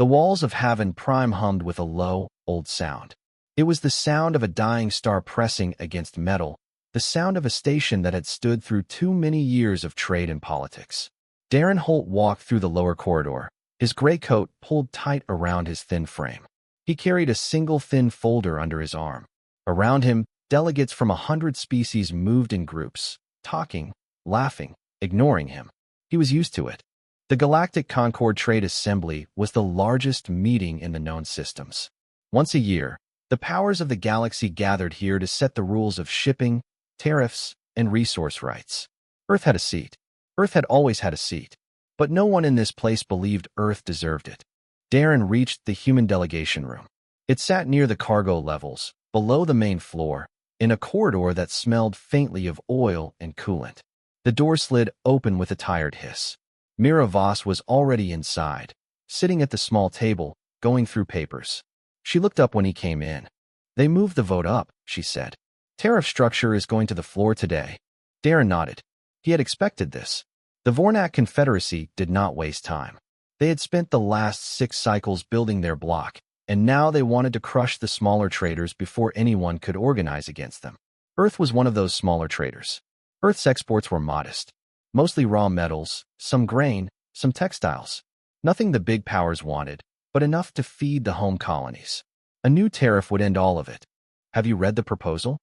The walls of Haven Prime hummed with a low, old sound. It was the sound of a dying star pressing against metal, the sound of a station that had stood through too many years of trade and politics. Darren Holt walked through the lower corridor, his gray coat pulled tight around his thin frame. He carried a single thin folder under his arm. Around him, delegates from 100 species moved in groups, talking, laughing, ignoring him. He was used to it. The Galactic Concord Trade Assembly was the largest meeting in the known systems. Once a year, the powers of the galaxy gathered here to set the rules of shipping, tariffs, and resource rights. Earth had a seat. Earth had always had a seat. But no one in this place believed Earth deserved it. Darren reached the human delegation room. It sat near the cargo levels, below the main floor, in a corridor that smelled faintly of oil and coolant. The door slid open with a tired hiss. Mira Voss was already inside, sitting at the small table, going through papers. She looked up when he came in. "They moved the vote up," she said. "Tariff structure is going to the floor today." Darren nodded. He had expected this. The Vornak Confederacy did not waste time. They had spent the last 6 cycles building their bloc, and now they wanted to crush the smaller traders before anyone could organize against them. Earth was one of those smaller traders. Earth's exports were modest. Mostly raw metals, some grain, some textiles. Nothing the big powers wanted, but enough to feed the home colonies. A new tariff would end all of it. "Have you read the proposal?"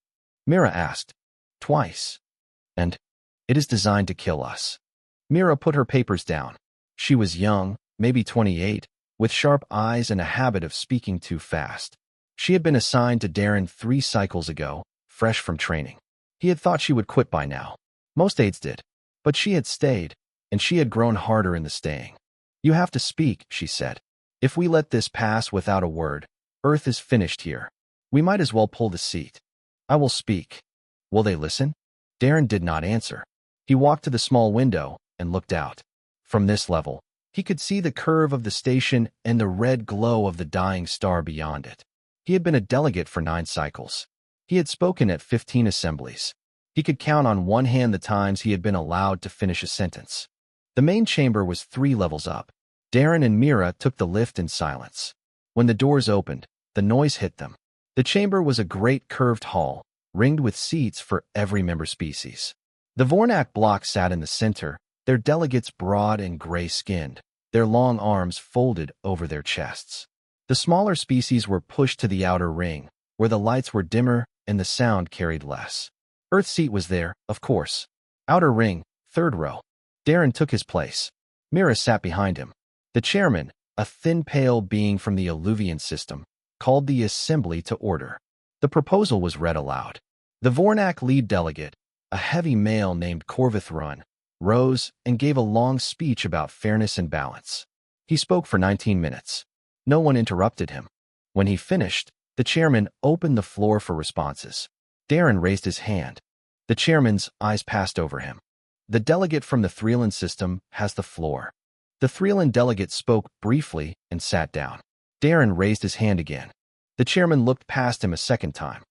Mira asked. "Twice. And it is designed to kill us." Mira put her papers down. She was young, maybe 28, with sharp eyes and a habit of speaking too fast. She had been assigned to Darren 3 cycles ago, fresh from training. He had thought she would quit by now. Most aides did. But she had stayed, and she had grown harder in the staying. "You have to speak," she said. "If we let this pass without a word, Earth is finished here. We might as well pull the seat." "I will speak." "Will they listen?" Darren did not answer. He walked to the small window and looked out. From this level, he could see the curve of the station and the red glow of the dying star beyond it. He had been a delegate for 9 cycles. He had spoken at 15 assemblies. He could count on one hand the times he had been allowed to finish a sentence. The main chamber was 3 levels up. Darren and Mira took the lift in silence. When the doors opened, the noise hit them. The chamber was a great curved hall, ringed with seats for every member species. The Vornak block sat in the center, their delegates broad and gray-skinned, their long arms folded over their chests. The smaller species were pushed to the outer ring, where the lights were dimmer and the sound carried less. Earth's seat was there, of course. Outer ring, 3rd row. Darren took his place. Mira sat behind him. The chairman, a thin pale being from the Alluvian system, called the assembly to order. The proposal was read aloud. The Vornak lead delegate, a heavy male named Corvith Run, rose and gave a long speech about fairness and balance. He spoke for 19 minutes. No one interrupted him. When he finished, the chairman opened the floor for responses. Darren raised his hand. The chairman's eyes passed over him. "The delegate from the Threeland system has the floor." The Threeland delegate spoke briefly and sat down. Darren raised his hand again. The chairman looked past him a second time.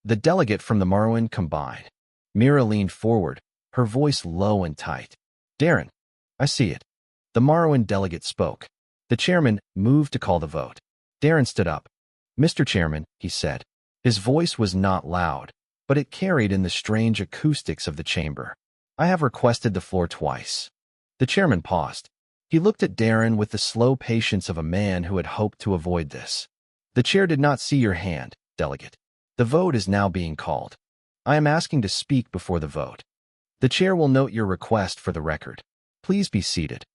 "The delegate from the Marwin combined." Mira leaned forward, her voice low and tight. "Darren, I see it." The Marwin delegate spoke. The chairman moved to call the vote. Darren stood up. "Mr. Chairman," he said. His voice was not loud, but it carried in the strange acoustics of the chamber. "I have requested the floor twice." The chairman paused. He looked at Darren with the slow patience of a man who had hoped to avoid this. "The chair did not see your hand, delegate. The vote is now being called. I am asking to speak before the vote. The chair will note your request for the record. Please be seated."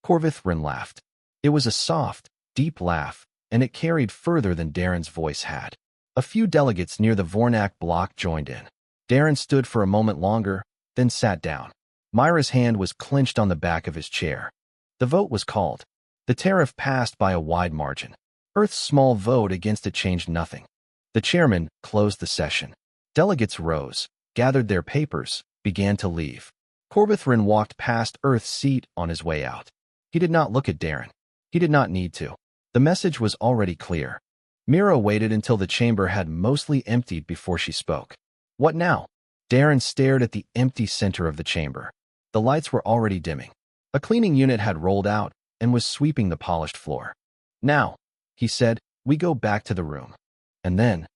Corvith Run laughed. It was a soft, deep laugh, and it carried further than Darren's voice had. A few delegates near the Vornak block joined in. Darren stood for a moment longer, then sat down. Myra's hand was clenched on the back of his chair. The vote was called. The tariff passed by a wide margin. Earth's small vote against it changed nothing. The chairman closed the session. Delegates rose, gathered their papers, began to leave. Corvith Run walked past Earth's seat on his way out. He did not look at Darren. He did not need to. The message was already clear. Mira waited until the chamber had mostly emptied before she spoke. "What now?" Darren stared at the empty center of the chamber. The lights were already dimming. A cleaning unit had rolled out and was sweeping the polished floor. "Now," he said, "we go back to the room." And then,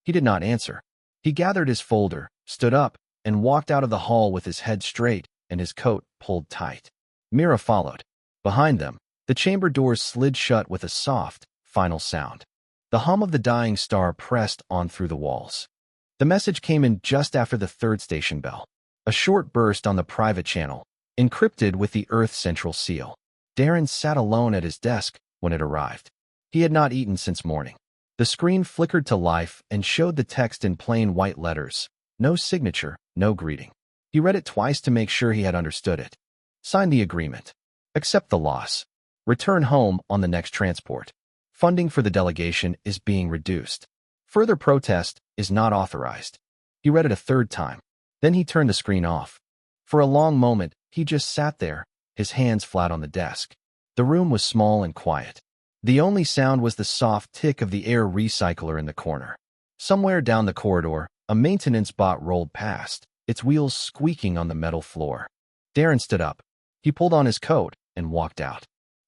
he did not answer. He gathered his folder, stood up, and walked out of the hall with his head straight and his coat pulled tight. Mira followed. Behind them, the chamber doors slid shut with a soft, final sound. The hum of the dying star pressed on through the walls. The message came in just after the third station bell. A short burst on the private channel, encrypted with the Earth Central seal. Darren sat alone at his desk when it arrived. He had not eaten since morning. The screen flickered to life and showed the text in plain white letters. No signature, no greeting. He read it twice to make sure he had understood it. Sign the agreement. Accept the loss. Return home on the next transport. Funding for the delegation is being reduced. Further protest is not authorized. He read it a third time. Then he turned the screen off. For a long moment, he just sat there, his hands flat on the desk. The room was small and quiet. The only sound was the soft tick of the air recycler in the corner. Somewhere down the corridor, a maintenance bot rolled past, its wheels squeaking on the metal floor. Darren stood up. He pulled on his coat and walked out.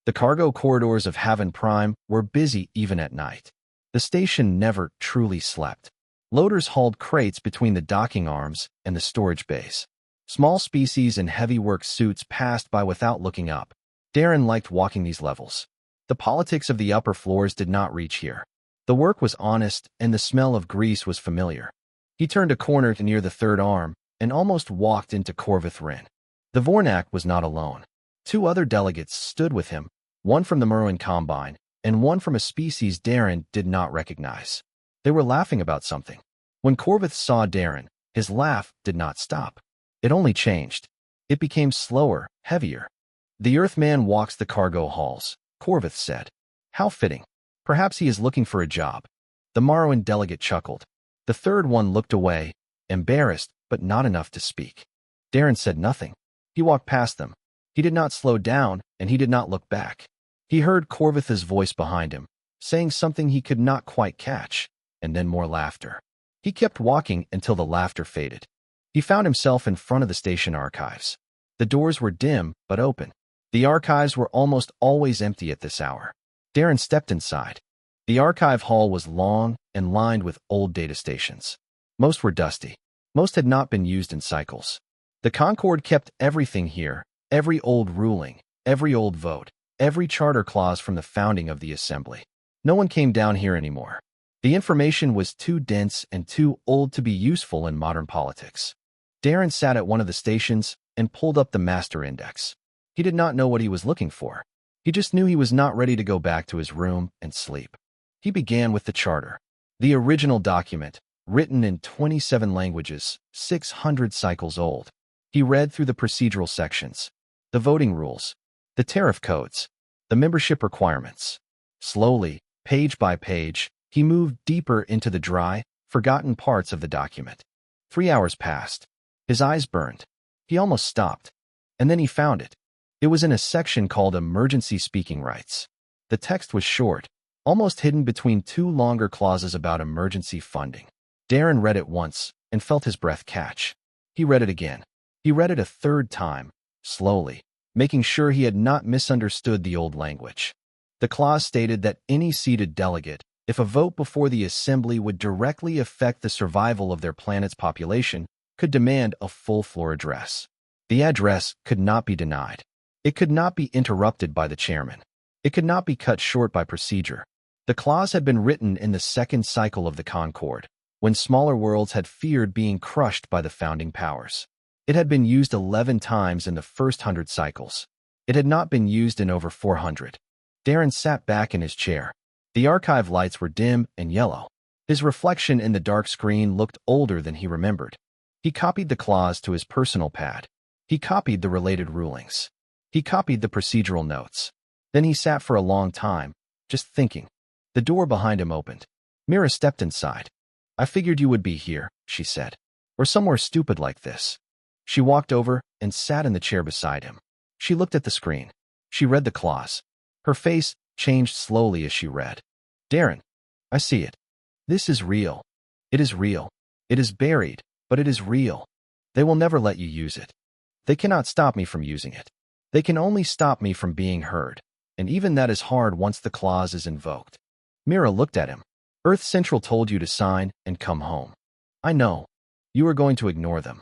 The cargo corridors of Haven Prime were busy even at night. The station never truly slept. Loaders hauled crates between the docking arms and the storage bays. Small species in heavy work suits passed by without looking up. Darren liked walking these levels. The politics of the upper floors did not reach here. The work was honest, and the smell of grease was familiar. He turned a corner near the third arm and almost walked into Corvith Rin. The Vornak was not alone. 2 other delegates stood with him, one from the Merwin Combine and one from a species Darren did not recognize. They were laughing about something. When Corvith saw Darren, his laugh did not stop. It only changed. It became slower, heavier. "The Earthman walks the cargo halls," Corvith said. "How fitting. Perhaps he is looking for a job." The Morrowind delegate chuckled. The third one looked away, embarrassed, but not enough to speak. Darren said nothing. He walked past them. He did not slow down, and he did not look back. He heard Corvith's voice behind him, saying something he could not quite catch, and then more laughter. He kept walking until the laughter faded. He found himself in front of the station archives. The doors were dim, but open. The archives were almost always empty at this hour. Darren stepped inside. The archive hall was long and lined with old data stations. Most were dusty. Most had not been used in cycles. The Concord kept everything here, every old ruling, every old vote, every charter clause from the founding of the Assembly. No one came down here anymore. The information was too dense and too old to be useful in modern politics. Darren sat at one of the stations and pulled up the master index. He did not know what he was looking for. He just knew he was not ready to go back to his room and sleep. He began with the charter, the original document, written in 27 languages, 600 cycles old. He read through the procedural sections, the voting rules, the tariff codes, the membership requirements. Slowly, page by page, he moved deeper into the dry, forgotten parts of the document. 3 hours passed. His eyes burned. He almost stopped. And then he found it. It was in a section called Emergency Speaking Rights. The text was short, almost hidden between 2 longer clauses about emergency funding. Darren read it once and felt his breath catch. He read it again. He read it a third time, slowly, making sure he had not misunderstood the old language. The clause stated that any seated delegate, if a vote before the Assembly would directly affect the survival of their planet's population, could demand a full floor address. The address could not be denied. It could not be interrupted by the chairman. It could not be cut short by procedure. The clause had been written in the second cycle of the Concord, when smaller worlds had feared being crushed by the founding powers. It had been used 11 times in the first 100 cycles. It had not been used in over 400. Darren sat back in his chair. The archive lights were dim and yellow. His reflection in the dark screen looked older than he remembered. He copied the clause to his personal pad. He copied the related rulings. He copied the procedural notes. Then he sat for a long time, just thinking. The door behind him opened. Mira stepped inside. "I figured you would be here," she said. "Or somewhere stupid like this." She walked over and sat in the chair beside him. She looked at the screen. She read the clause. Her face changed slowly as she read. "Darren, I see it. This is real. It is real. It is buried, but it is real. They will never let you use it. They cannot stop me from using it. They can only stop me from being heard. and even that is hard once the clause is invoked. Mira looked at him. Earth Central told you to sign and come home. I know. You are going to ignore them.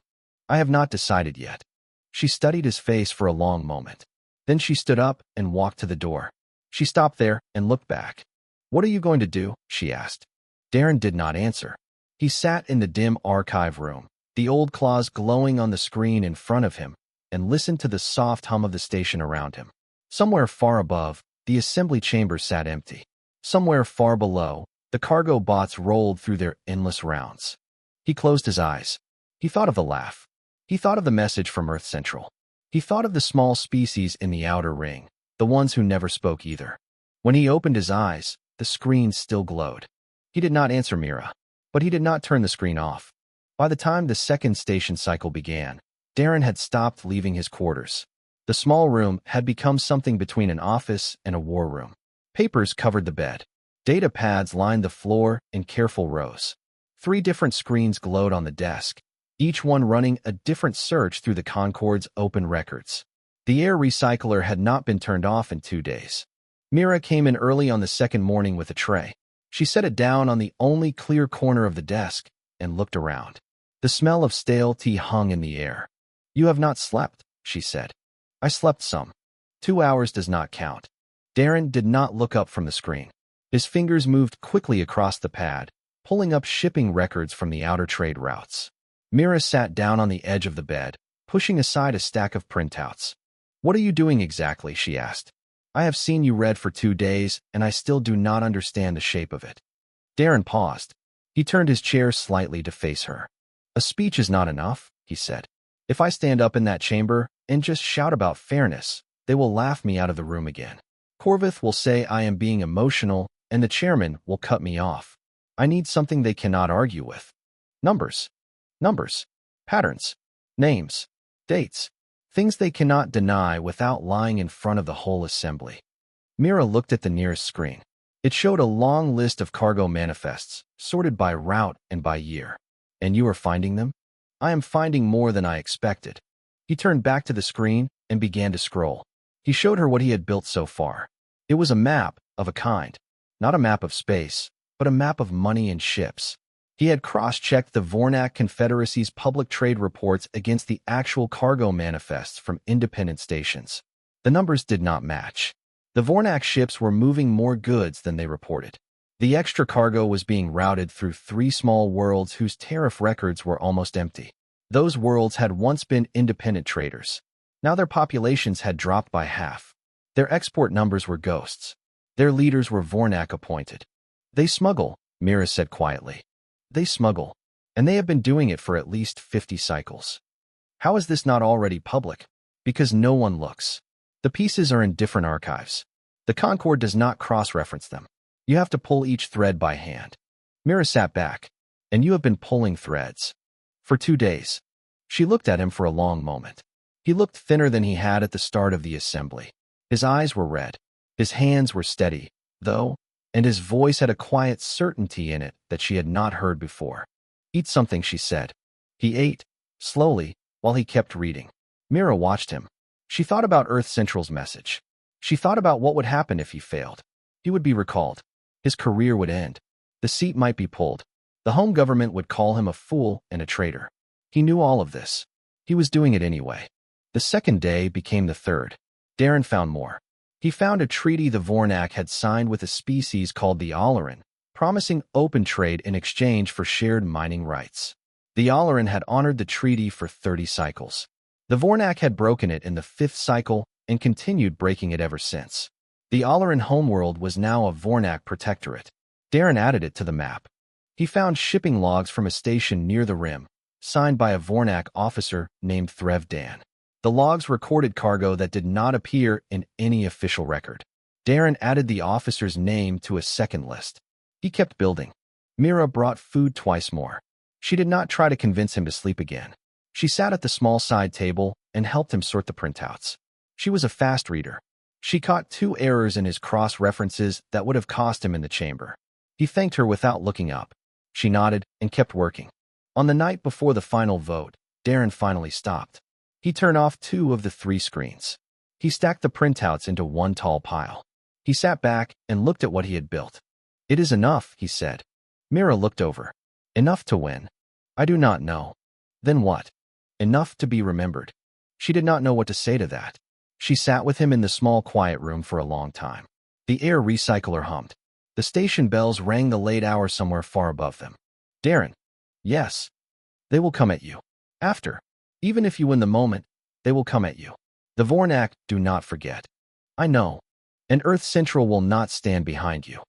I have not decided yet. She studied his face for a long moment. Then she stood up and walked to the door. She stopped there and looked back. What are you going to do? She asked. Darren did not answer. He sat in the dim archive room, the old clause glowing on the screen in front of him, and listened to the soft hum of the station around him. Somewhere far above, the assembly chamber sat empty. Somewhere far below, the cargo bots rolled through their endless rounds. He closed his eyes. He thought of the laugh. He thought of the message from Earth Central. He thought of the small species in the outer ring, the ones who never spoke either. When he opened his eyes, the screen still glowed. He did not answer Mira, but he did not turn the screen off. By the time the second station cycle began, Darren had stopped leaving his quarters. The small room had become something between an office and a war room. Papers covered the bed. Data pads lined the floor in careful rows. 3 different screens glowed on the desk, each one running a different search through the Concorde's open records. The air recycler had not been turned off in 2 days. Mira came in early on the second morning with a tray. She set it down on the only clear corner of the desk and looked around. The smell of stale tea hung in the air. You have not slept, she said. I slept some. 2 hours does not count. Darren did not look up from the screen. His fingers moved quickly across the pad, pulling up shipping records from the outer trade routes. Mira sat down on the edge of the bed, pushing aside a stack of printouts. What are you doing exactly? She asked. I have seen you read for 2 days, and I still do not understand the shape of it. Darren paused. He turned his chair slightly to face her. A speech is not enough, he said. If I stand up in that chamber and just shout about fairness, they will laugh me out of the room again. Corvith will say I am being emotional, and the chairman will cut me off. I need something they cannot argue with. Numbers. Numbers. Patterns. Names. Dates. Things they cannot deny without lying in front of the whole assembly. Mira looked at the nearest screen. It showed a long list of cargo manifests, sorted by route and by year. And you are finding them? I am finding more than I expected. He turned back to the screen and began to scroll. He showed her what he had built so far. It was a map of a kind. Not a map of space, but a map of money and ships. He had cross-checked the Vornak Confederacy's public trade reports against the actual cargo manifests from independent stations. The numbers did not match. The Vornak ships were moving more goods than they reported. The extra cargo was being routed through 3 small worlds whose tariff records were almost empty. Those worlds had once been independent traders. Now their populations had dropped by half. Their export numbers were ghosts. Their leaders were Vornak appointed. They smuggle, Mira said quietly. They smuggle, and they have been doing it for at least 50 cycles. How is this not already public? Because no one looks. The pieces are in different archives. The Concorde does not cross-reference them. You have to pull each thread by hand. Mira sat back. And you have been pulling threads. For 2 days. She looked at him for a long moment. He looked thinner than he had at the start of the assembly. His eyes were red. His hands were steady, though, and his voice had a quiet certainty in it that she had not heard before. Eat something, she said. He ate, slowly, while he kept reading. Mira watched him. She thought about Earth Central's message. She thought about what would happen if he failed. He would be recalled. His career would end. The seat might be pulled. The home government would call him a fool and a traitor. He knew all of this. He was doing it anyway. The second day became the third. Darren found more. He found a treaty the Vornak had signed with a species called the Alerin, promising open trade in exchange for shared mining rights. The Alerin had honored the treaty for 30 cycles. The Vornak had broken it in the 5th cycle and continued breaking it ever since. The Alerin homeworld was now a Vornak protectorate. Darren added it to the map. He found shipping logs from a station near the rim, signed by a Vornak officer named Threv Dan. The logs recorded cargo that did not appear in any official record. Darren added the officer's name to a second list. He kept building. Mira brought food twice more. She did not try to convince him to sleep again. She sat at the small side table and helped him sort the printouts. She was a fast reader. She caught 2 errors in his cross-references that would have cost him in the chamber. He thanked her without looking up. She nodded and kept working. On the night before the final vote, Darren finally stopped. He turned off 2 of the 3 screens. He stacked the printouts into one tall pile. He sat back and looked at what he had built. It is enough, he said. Mira looked over. Enough to win? I do not know. Then what? Enough to be remembered. She did not know what to say to that. She sat with him in the small quiet room for a long time. The air recycler hummed. The station bells rang the late hour somewhere far above them. Darren. Yes. They will come at you. After. Even if you win the moment, they will come at you. The Vornak do not forget. I know. And Earth Central will not stand behind you.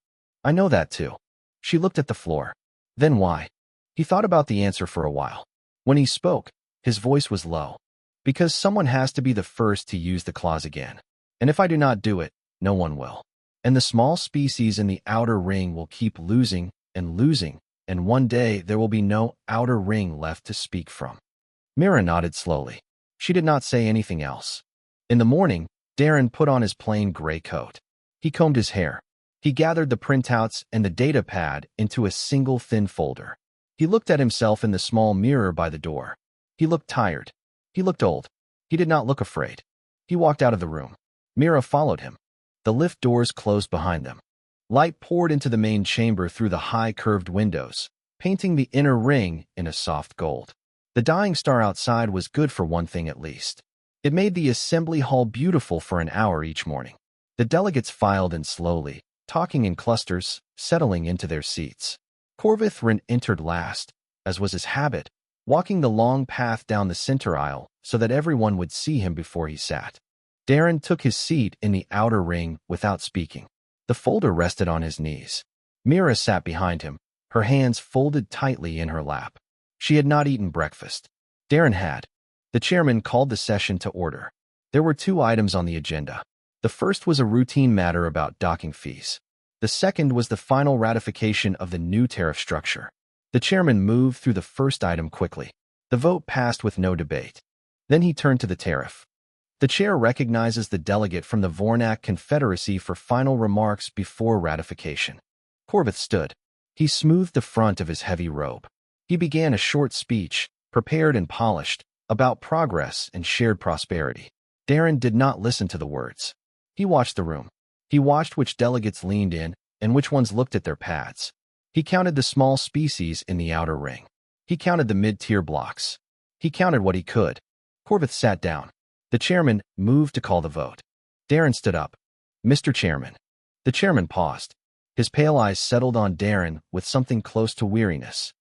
I know that too. She looked at the floor. Then why? He thought about the answer for a while. When he spoke, his voice was low. Because someone has to be the first to use the claws again. And if I do not do it, no one will. And the small species in the outer ring will keep losing, and one day there will be no outer ring left to speak from. Mira nodded slowly. She did not say anything else. In the morning, Darren put on his plain gray coat. He combed his hair. He gathered the printouts and the data pad into a single thin folder. He looked at himself in the small mirror by the door. He looked tired. He looked old. He did not look afraid. He walked out of the room. Mira followed him. The lift doors closed behind them. Light poured into the main chamber through the high curved windows, painting the inner ring in a soft gold. The dying star outside was good for one thing at least. It made the assembly hall beautiful for an hour each morning. The delegates filed in slowly, talking in clusters, settling into their seats. Corvithrin entered last, as was his habit, walking the long path down the center aisle so that everyone would see him before he sat. Darren took his seat in the outer ring without speaking. The folder rested on his knees. Mira sat behind him, her hands folded tightly in her lap. She had not eaten breakfast. Darren had. The chairman called the session to order. There were 2 items on the agenda. The first was a routine matter about docking fees. The second was the final ratification of the new tariff structure. The chairman moved through the first item quickly. The vote passed with no debate. Then he turned to the tariff. The chair recognizes the delegate from the Vornak Confederacy for final remarks before ratification. Corvith stood. He smoothed the front of his heavy robe. He began a short speech, prepared and polished, about progress and shared prosperity. Darren did not listen to the words. He watched the room. He watched which delegates leaned in and which ones looked at their pads. He counted the small species in the outer ring. He counted the mid-tier blocks. He counted what he could. Corvith sat down. The chairman moved to call the vote. Darren stood up. Mr. Chairman. The chairman paused. His pale eyes settled on Darren with something close to weariness.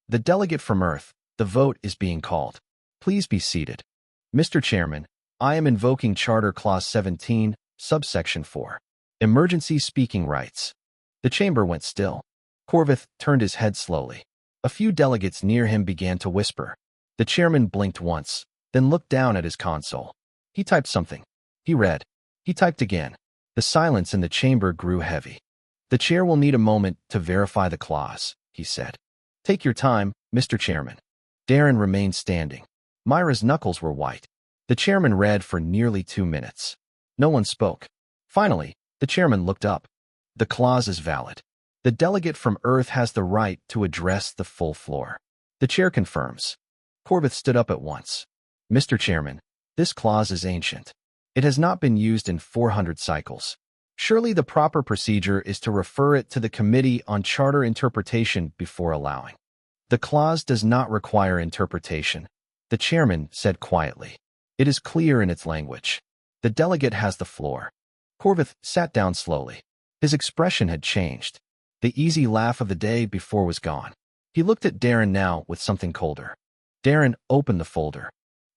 The delegate from Earth, the vote is being called. Please be seated. Mr. Chairman, I am invoking Charter Clause 17, subsection 4. Emergency speaking rights. The chamber went still. Corvith turned his head slowly. A few delegates near him began to whisper. The chairman blinked once, then looked down at his console. He typed something. He read. He typed again. The silence in the chamber grew heavy. The chair will need a moment to verify the clause, he said. Take your time, Mr. Chairman. Darren remained standing. Myra's knuckles were white. The chairman read for nearly 2 minutes. No one spoke. Finally, the chairman looked up. The clause is valid. The delegate from Earth has the right to address the full floor. The chair confirms. Corvith stood up at once. Mr. Chairman, this clause is ancient. It has not been used in 400 cycles. Surely the proper procedure is to refer it to the Committee on Charter Interpretation before allowing. The clause does not require interpretation, the chairman said quietly. It is clear in its language. The delegate has the floor. Corvith sat down slowly. His expression had changed. The easy laugh of the day before was gone. He looked at Darren now with something colder. Darren opened the folder.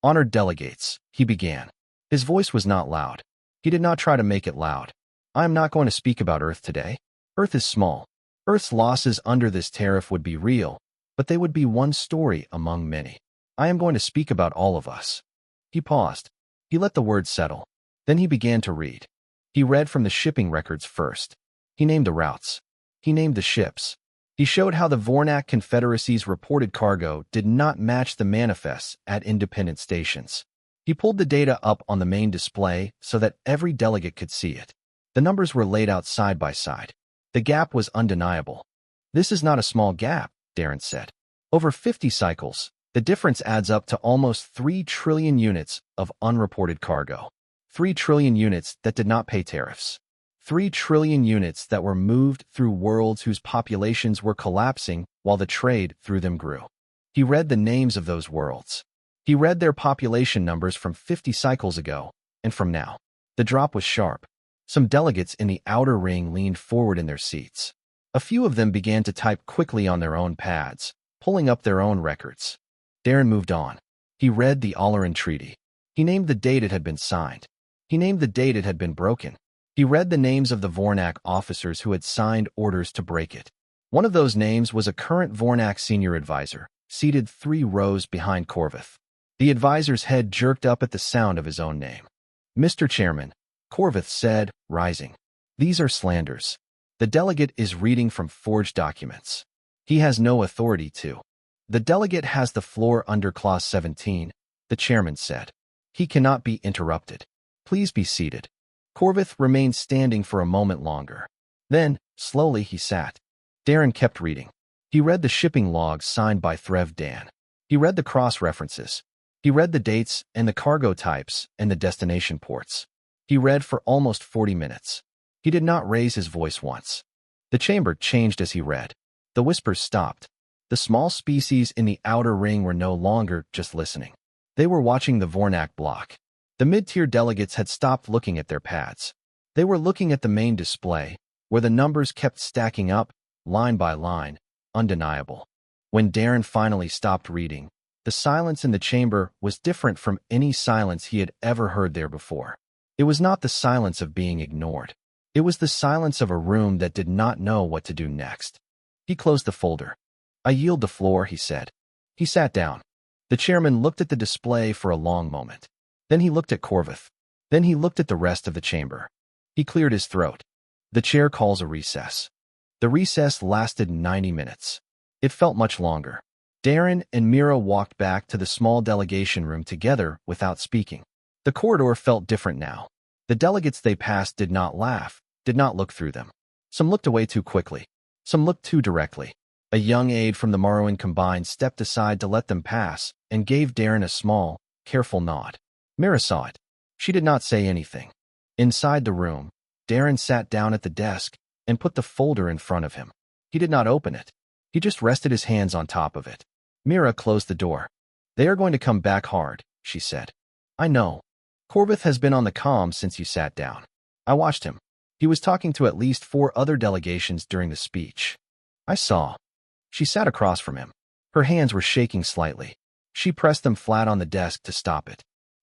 Honored delegates, he began. His voice was not loud. He did not try to make it loud. I am not going to speak about Earth today. Earth is small. Earth's losses under this tariff would be real, but they would be one story among many. I am going to speak about all of us. He paused. He let the words settle. Then he began to read. He read from the shipping records first. He named the routes. He named the ships. He showed how the Vornak Confederacy's reported cargo did not match the manifests at independent stations. He pulled the data up on the main display so that every delegate could see it. The numbers were laid out side by side. The gap was undeniable. This is not a small gap, Darren said. Over 50 cycles, the difference adds up to almost 3 trillion units of unreported cargo. 3 trillion units that did not pay tariffs. 3 trillion units that were moved through worlds whose populations were collapsing while the trade through them grew. He read the names of those worlds. He read their population numbers from 50 cycles ago, and from now. The drop was sharp. Some delegates in the outer ring leaned forward in their seats. A few of them began to type quickly on their own pads, pulling up their own records. Darren moved on. He read the Alerin Treaty. He named the date it had been signed. He named the date it had been broken. He read the names of the Vornak officers who had signed orders to break it. One of those names was a current Vornak senior advisor, seated 3 rows behind Corvith. The advisor's head jerked up at the sound of his own name. "Mr. Chairman," Corvith said, rising. "These are slanders. The delegate is reading from forged documents. He has no authority to." "The delegate has the floor under Clause 17, the chairman said. "He cannot be interrupted. Please be seated." Corvith remained standing for a moment longer. Then, slowly, he sat. Darren kept reading. He read the shipping logs signed by Threv Dan. He read the cross-references. He read the dates and the cargo types and the destination ports. He read for almost 40 minutes. He did not raise his voice once. The chamber changed as he read. The whispers stopped. The small species in the outer ring were no longer just listening. They were watching the Vornak block. The mid-tier delegates had stopped looking at their pads. They were looking at the main display, where the numbers kept stacking up, line by line, undeniable. When Darren finally stopped reading, the silence in the chamber was different from any silence he had ever heard there before. It was not the silence of being ignored. It was the silence of a room that did not know what to do next. He closed the folder. "I yield the floor," he said. He sat down. The chairman looked at the display for a long moment. Then he looked at Corvith. Then he looked at the rest of the chamber. He cleared his throat. "The chair calls a recess." The recess lasted 90 minutes. It felt much longer. Darren and Mira walked back to the small delegation room together without speaking. The corridor felt different now. The delegates they passed did not laugh, did not look through them. Some looked away too quickly. Some looked too directly. A young aide from the Morrowind Combine stepped aside to let them pass and gave Darren a small, careful nod. Mira saw it. She did not say anything. Inside the room, Darren sat down at the desk and put the folder in front of him. He did not open it. He just rested his hands on top of it. Mira closed the door. "They are going to come back hard," she said. "I know. Corvith has been on the comm since you sat down. I watched him. He was talking to at least 4 other delegations during the speech. I saw." She sat across from him. Her hands were shaking slightly. She pressed them flat on the desk to stop it.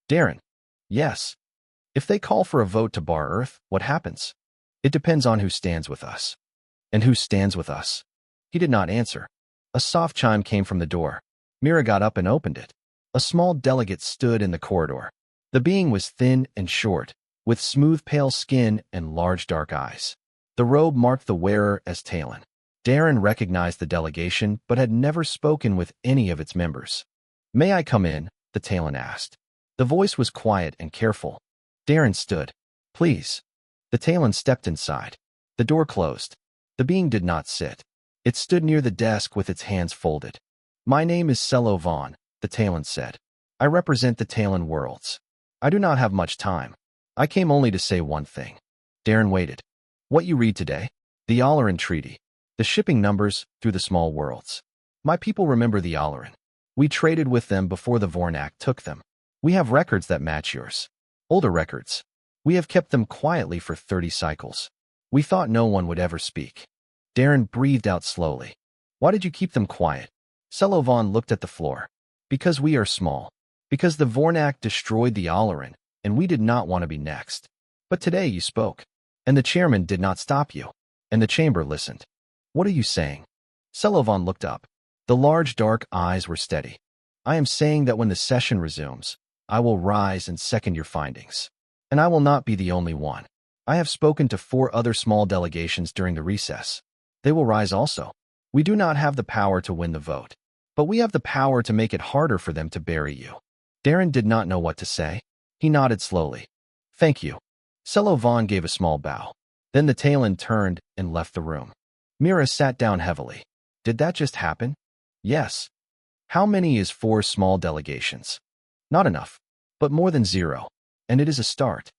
"Darren." "Yes. If they call for a vote to bar Earth, what happens?" "It depends on who stands with us." "And who stands with us?" He did not answer. A soft chime came from the door. Mira got up and opened it. A small delegate stood in the corridor. The being was thin and short, with smooth pale skin and large dark eyes. The robe marked the wearer as Talon. Darren recognized the delegation but had never spoken with any of its members. "May I come in?" the Talon asked. The voice was quiet and careful. Darren stood. "Please." The Talon stepped inside. The door closed. The being did not sit. It stood near the desk with its hands folded. "My name is Cello Vaughn," the Talon said. "I represent the Talon worlds. I do not have much time. I came only to say one thing." Darren waited. "What you read today?" "The Alerin Treaty. The shipping numbers through the small worlds. My people remember the Alerin. We traded with them before the Vornak took them. We have records that match yours. Older records. We have kept them quietly for 30 cycles. We thought no one would ever speak." Darren breathed out slowly. "Why did you keep them quiet?" Selovan looked at the floor. "Because we are small. Because the Vornak destroyed the Alerin, and we did not want to be next. But today you spoke. And the chairman did not stop you. And the chamber listened. What are you saying?" Selovan looked up. The large dark eyes were steady. "I am saying that when the session resumes, I will rise and second your findings. And I will not be the only one. I have spoken to 4 other small delegations during the recess. They will rise also. We do not have the power to win the vote, but we have the power to make it harder for them to bury you." Darren did not know what to say. He nodded slowly. "Thank you." Selovan gave a small bow. Then the Talon turned and left the room. Mira sat down heavily. "Did that just happen?" "Yes." "How many is 4 small delegations?" "Not enough, but more than 0. And it is a start."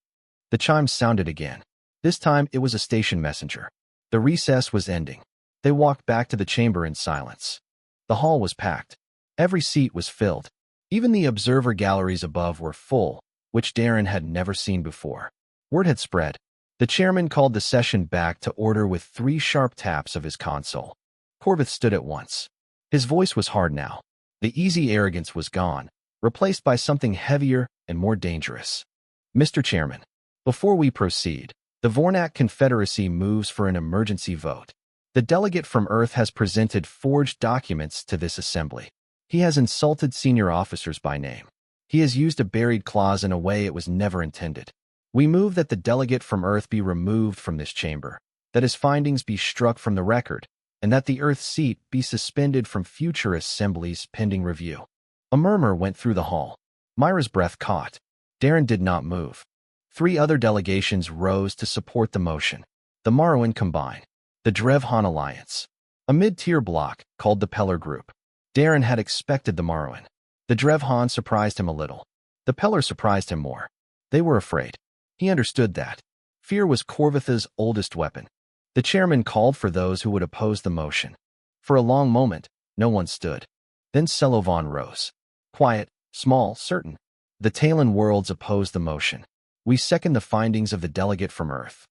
The chimes sounded again. This time it was a station messenger. The recess was ending. They walked back to the chamber in silence. The hall was packed. Every seat was filled. Even the observer galleries above were full, which Darren had never seen before. Word had spread. The chairman called the session back to order with 3 sharp taps of his console. Corvith stood at once. His voice was hard now. The easy arrogance was gone, replaced by something heavier and more dangerous. Mr. Chairman, before we proceed, the Vornak Confederacy moves for an emergency vote. The delegate from Earth has presented forged documents to this assembly. He has insulted senior officers by name. He has used a buried clause in a way it was never intended. We move that the delegate from Earth be removed from this chamber, that his findings be struck from the record, and that the Earth seat be suspended from future assemblies pending review. A murmur went through the hall. Myra's breath caught. Darren did not move. 3 other delegations rose to support the motion. The Morrowind Combine, the Drevhan Alliance, a mid-tier bloc called the Peller Group. Darren had expected the Morrowind. The Drevhan surprised him a little. The Peller surprised him more. They were afraid. He understood that. Fear was Corvith's oldest weapon. The chairman called for those who would oppose the motion. For a long moment, no one stood. Then Selovan rose. Quiet, small, certain. The Talon worlds opposed the motion. We second the findings of the delegate from Earth.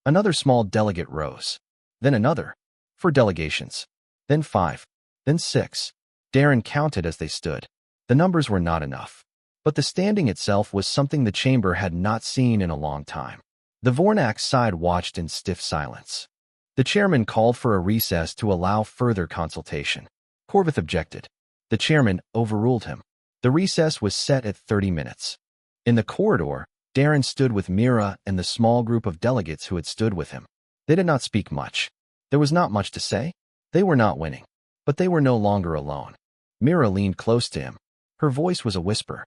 Another small delegate rose. Then another. 4 delegations. Then 5. Then 6. Darren counted as they stood. The numbers were not enough. But the standing itself was something the chamber had not seen in a long time. The Vornak side watched in stiff silence. The chairman called for a recess to allow further consultation. Corvith objected. The chairman overruled him. The recess was set at 30 minutes. In the corridor, Darren stood with Mira and the small group of delegates who had stood with him. They did not speak much. There was not much to say. They were not winning. But they were no longer alone. Mira leaned close to him. Her voice was a whisper.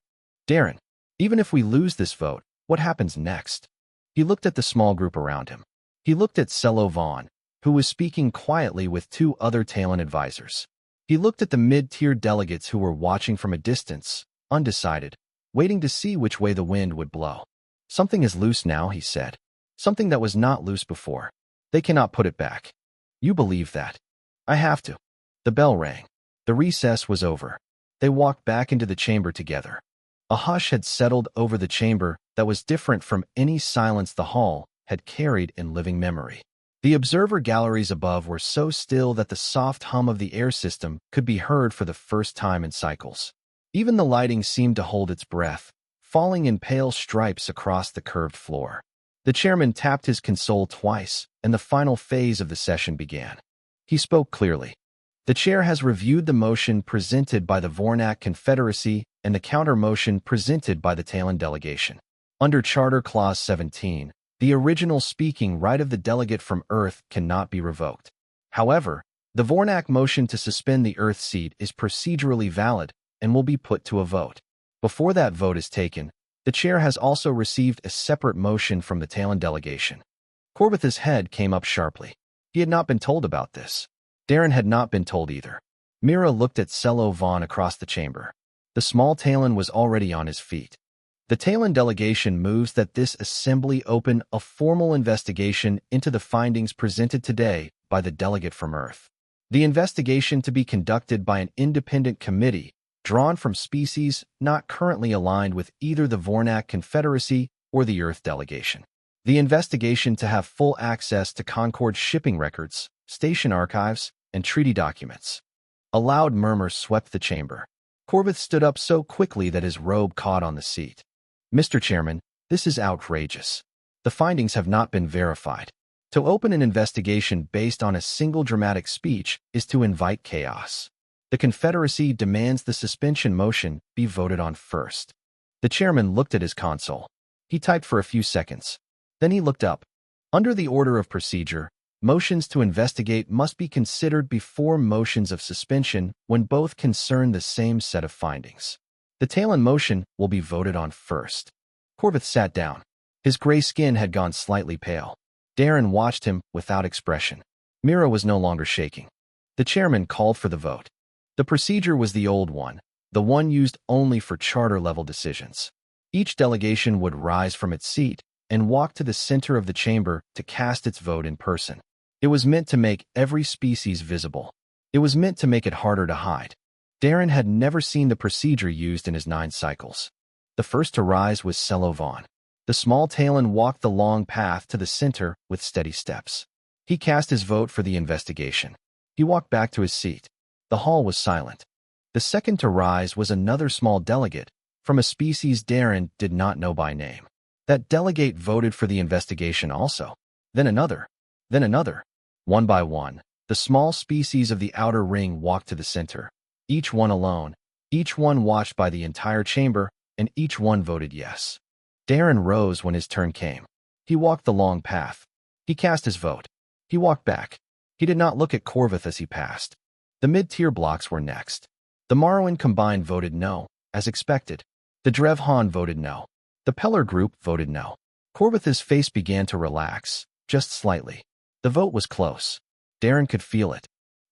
Darren, even if we lose this vote, what happens next? He looked at the small group around him. He looked at Selovan, who was speaking quietly with 2 other Talon advisors. He looked at the mid-tier delegates who were watching from a distance, undecided, waiting to see which way the wind would blow. Something is loose now, he said. Something that was not loose before. They cannot put it back. You believe that? I have to. The bell rang. The recess was over. They walked back into the chamber together. A hush had settled over the chamber that was different from any silence the hall had carried in living memory. The observer galleries above were so still that the soft hum of the air system could be heard for the first time in cycles. Even the lighting seemed to hold its breath, falling in pale stripes across the curved floor. The chairman tapped his console twice, and the final phase of the session began. He spoke clearly. The chair has reviewed the motion presented by the Vornak Confederacy and the counter-motion presented by the Talon delegation. Under Charter Clause 17, the original speaking right of the delegate from Earth cannot be revoked. However, the Vornak motion to suspend the Earth seat is procedurally valid and will be put to a vote. Before that vote is taken, the chair has also received a separate motion from the Talon delegation. Corvith's head came up sharply. He had not been told about this. Darren had not been told either. Mira looked at Selovan across the chamber. The small Talon was already on his feet. The Talon delegation moves that this assembly open a formal investigation into the findings presented today by the delegate from Earth. The investigation to be conducted by an independent committee drawn from species not currently aligned with either the Vornak Confederacy or the Earth delegation. The investigation to have full access to Concord shipping records, station archives, and treaty documents. A loud murmur swept the chamber. Corvith stood up so quickly that his robe caught on the seat. Mr. Chairman, this is outrageous. The findings have not been verified. To open an investigation based on a single dramatic speech is to invite chaos. The Confederacy demands the suspension motion be voted on first. The chairman looked at his console. He typed for a few seconds. Then he looked up. Under the order of procedure, motions to investigate must be considered before motions of suspension when both concern the same set of findings. The Talon motion will be voted on first. Corvith sat down. His gray skin had gone slightly pale. Darren watched him without expression. Mira was no longer shaking. The chairman called for the vote. The procedure was the old one, the one used only for charter-level decisions. Each delegation would rise from its seat, and walked to the center of the chamber to cast its vote in person. It was meant to make every species visible. It was meant to make it harder to hide. Darren had never seen the procedure used in his 9 cycles. The first to rise was Celovan. The small Talon walked the long path to the center with steady steps. He cast his vote for the investigation. He walked back to his seat. The hall was silent. The second to rise was another small delegate, from a species Darren did not know by name. That delegate voted for the investigation also. Then another. Then another. One by one, the small species of the outer ring walked to the center. Each one alone, each one watched by the entire chamber, and each one voted yes. Darren rose when his turn came. He walked the long path. He cast his vote. He walked back. He did not look at Corvith as he passed. The mid-tier blocks were next. The Morrowind Combined voted no, as expected. The Drevhan voted no. The Peller group voted no. Corvith's face began to relax, just slightly. The vote was close. Darren could feel it.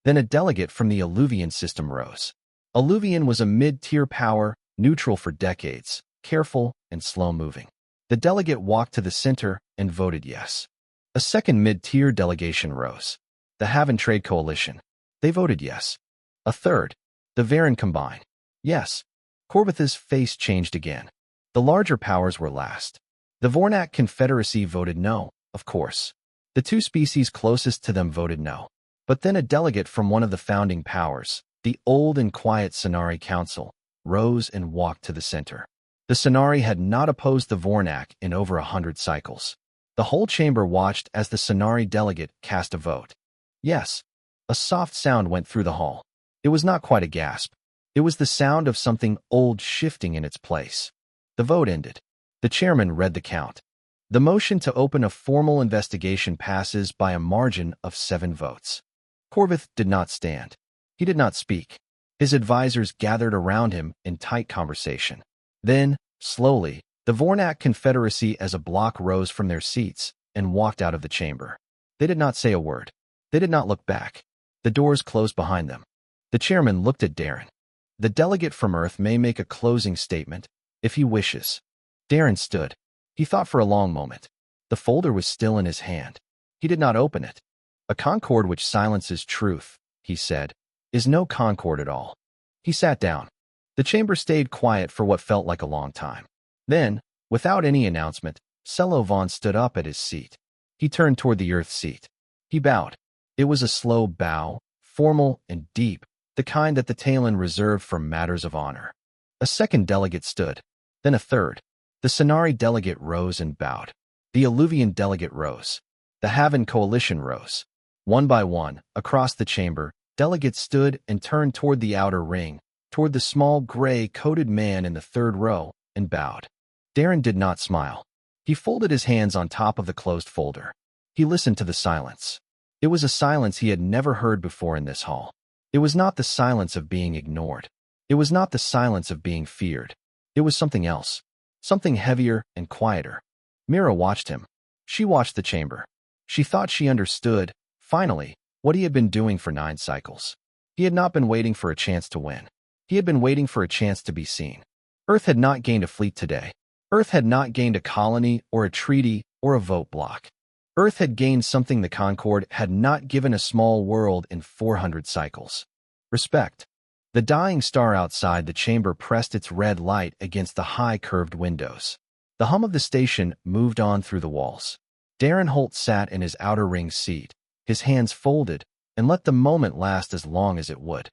Then a delegate from the Alluvian system rose. Alluvian was a mid-tier power, neutral for decades, careful and slow-moving. The delegate walked to the center and voted yes. A second mid-tier delegation rose. The Haven Trade Coalition. They voted yes. A third, the Varen Combine. Yes. Corvith's face changed again. The larger powers were last. The Vornak Confederacy voted no, of course. The 2 species closest to them voted no. But then a delegate from one of the founding powers, the old and quiet Sonari Council, rose and walked to the center. The Sonari had not opposed the Vornak in over 100 cycles. The whole chamber watched as the Sonari delegate cast a vote. Yes. A soft sound went through the hall. It was not quite a gasp. It was the sound of something old shifting in its place. The vote ended. The chairman read the count. The motion to open a formal investigation passes by a margin of 7 votes. Corvith did not stand. He did not speak. His advisors gathered around him in tight conversation. Then, slowly, the Vornak Confederacy as a block rose from their seats and walked out of the chamber. They did not say a word. They did not look back. The doors closed behind them. The chairman looked at Darren. The delegate from Earth may make a closing statement, if he wishes. Darren stood. He thought for a long moment. The folder was still in his hand. He did not open it. A concord which silences truth, he said, is no concord at all. He sat down. The chamber stayed quiet for what felt like a long time. Then, without any announcement, Celovan stood up at his seat. He turned toward the Earth seat. He bowed. It was a slow bow, formal and deep, the kind that the Talon reserved for matters of honor. A second delegate stood. Then a third. The Sonari delegate rose and bowed. The Alluvian delegate rose. The Haven Coalition rose. One by one, across the chamber, delegates stood and turned toward the outer ring, toward the small gray-coated man in the third row, and bowed. Darren did not smile. He folded his hands on top of the closed folder. He listened to the silence. It was a silence he had never heard before in this hall. It was not the silence of being ignored. It was not the silence of being feared. It was something else. Something heavier and quieter. Mira watched him. She watched the chamber. She thought she understood, finally, what he had been doing for 9 cycles. He had not been waiting for a chance to win. He had been waiting for a chance to be seen. Earth had not gained a fleet today. Earth had not gained a colony or a treaty or a vote block. Earth had gained something the Concord had not given a small world in 400 cycles. Respect. The dying star outside the chamber pressed its red light against the high curved windows. The hum of the station moved on through the walls. Darren Holt sat in his outer ring seat, his hands folded, and let the moment last as long as it would.